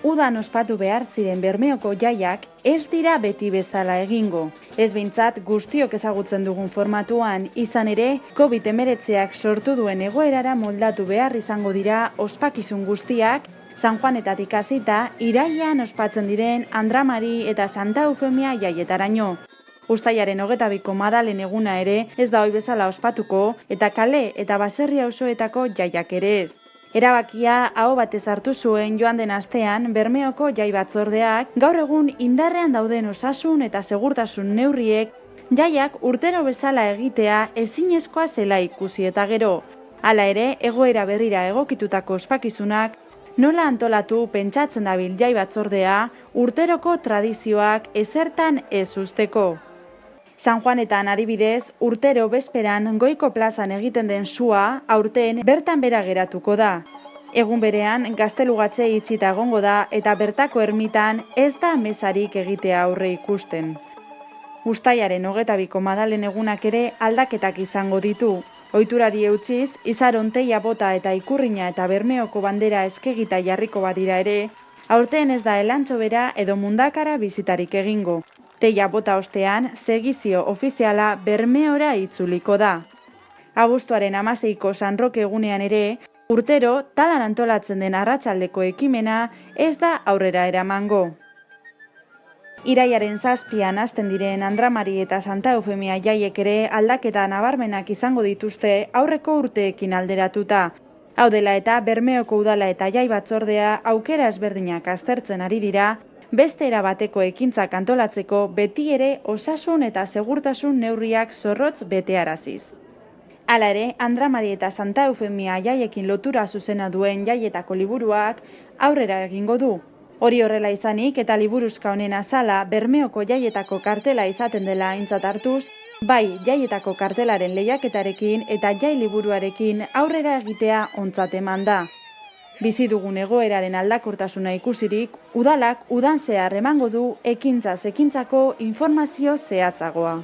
udan ospatu behar ziren Bermeoko jaiak ez dira beti bezala egingo. Ez behintzat guztiok ezagutzen dugun formatuan, izan ere, COVID-19ak sortu duen egoerara moldatu behar izango dira ospakizun guztiak, San Juanetatik hasita, irailean ospatzen diren Andramari eta Santa Eufemia jaietaraino. Uztailaren 22ko Madalen eguna ere ez da ohi bezala ospatuko eta kale eta baserri auzoetako jaiak ere ez. Erabakia aho batez hartu zuen joan den astean Bermeoko jai batzordeak gaur egun indarrean dauden osasun eta segurtasun neurriek jaiak urtero bezala egitea ezinezkoa zela ikusi eta gero. Hala ere, egoera berrira egokitutako ospakizunak nola antolatu pentsatzen dabil jai batzordea urteroko tradizioak ezertan ez usteko. San Juanetan adibidez, urtero bezperan Goiko plazan egiten den sua aurten bertan bera geratuko da. Egun berean gaztelugatze itxita egongo da eta bertako ermitan ez da mesarik egitea aurre ikusten. Uztailaren 22ko Madalen egunak ere aldaketak izango ditu. Ohiturari eutsiz, izaron teia bota eta ikurrina eta Bermeoko bandera eskegita jarriko badira ere, aurten ez da elantxo bera edo mundakara bizitarik egingo. Teia bota ostean, segizio ofiziala Bermeora itzuliko da. Abuztuaren 16ko San Roke egunean ere, urtero talan antolatzen den arratsaldeko ekimena ez da aurrera eramango. Irailaren 7an hasten diren Andramari eta Santa Eufemia jaiek ere aldaketa nabarmenak izango dituzte aurreko urteekin alderatuta. Hau dela eta Bermeoko udala eta jai batzordea aukera ezberdinak aztertzen ari dira, beste erabateko ekintzak antolatzeko beti ere osasun eta segurtasun neurriak zorrotz betearaziz. Hala ere, Andramari eta Santa Eufemia jaiekin lotura zuzena duen jaietako liburuak aurrera egingo du. Hori horrela izanik eta liburuzka honen azala Bermeoko jaietako kartela izaten dela aintzat hartuz, bai jaietako kartelaren lehiaketarekin eta jai liburuarekin aurrera egitea ontzat eman da. Bizi dugun egoeraren aldakortasuna ikusirik, udalak udan zehar emango du ekintzaz ekintzako informazio zehatzagoa.